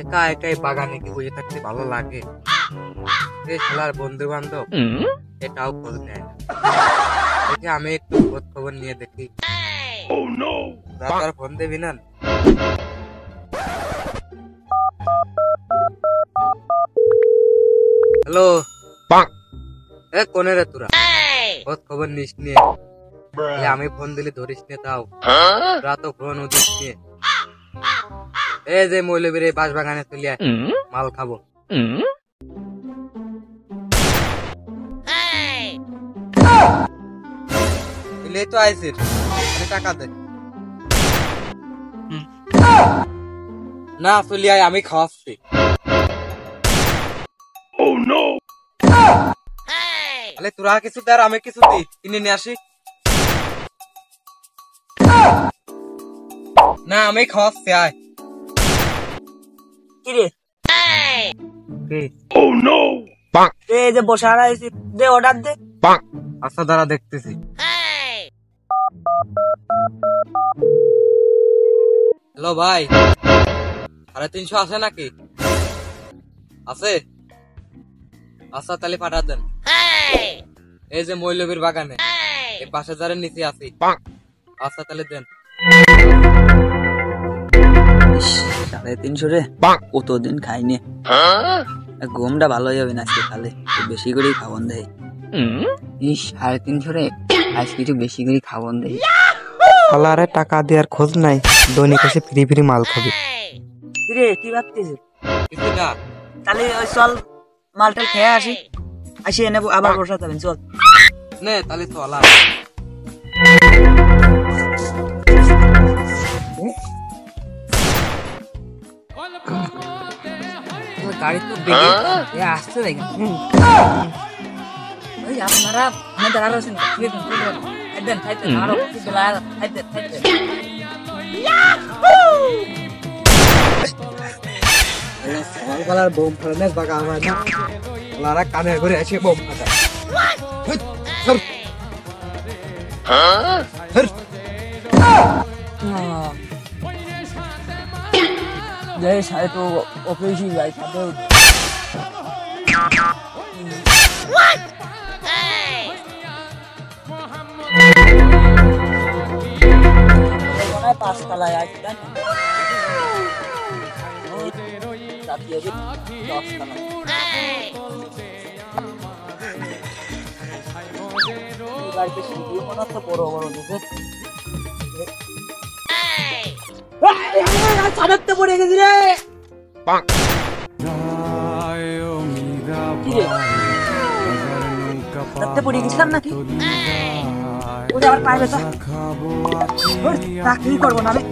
একা একাই বাগানে কি বসে থাকতে ভালো লাগে? খেলার বন্ধু বান্ধব এটাও খোঁজ নেয় না। দেখে আমি একটু খোঁজ খবর নিয়ে দেখি। আর ফোন দেবি না? হ্যালো, কোনে রে তোরা? খোঁজ খবর নিস নিয়ে আমি ফোন দিলে ধরিস নে, তাও তোরা তো ফোন উঠিস নিয়ে। এই যে মৌলবীর এই বাঁশ বাগানে চলিয়ে মাল খাবো। তো আইসির টাকা দে না, চলিয়ে আমি খাওয়াচ্ছি। তোরা কিছু দেয় আমি কিছু দিই, কিনে নিয়ে আসি। না আমি খাওয়াচ্ছি, আয়। কিরে এই যে বসে আছি, দে অর্ডার দে। আচ্ছা দাঁড়া দেখতেছি। হ্যালো ভাই, 350 আছে নাকি? আছে? আচ্ছা তাহলে পাঠা দেন। এই যে মৌলবীর বাগানে এই 5000-এর নিচে আছি। আচ্ছা তাহলে দেন। 350 রে, কতদিন খাইনি। ঘুমটা ভালো যাবে না আজকে, খালে বেশি করেই খাবন দেয়। 350 রে, আজকে একটু বেশি করে খাবন দেয়। শালারে টাকা দেওয়ার খোঁজ নাই, দৈনিক এসে ফ্রি ফ্রি মাল খাবে। রে কি ভাবতেছিস? তাহলে চল মালটা খেয়ে আসি, আসি এনে আবার বসা যাবেন। চল নে তাহলে চল। গাড়ি তো দেখে আসছে দেখেন। আপনারা আমাদের আরো আছেন, আরো সকালবেলার বোম ফেলানোর বাগা আমার না, ওরা কানের ঘরে এসে বোম ফাটায়। जय सारे तो ऑपरेशन भाई खाते हैं पास तला यार किधर साथी है जी 10 तला गाड़ी पे सीढ़ी होना तो बड़ो बड़ो देखे চাঁদাতে পড়ে গেছি রে। চাঁদাতে পড়ে গেছিলাম নাকি? ওটা আবার পায়ে ব্যথা, চাকরি করবো না আমি।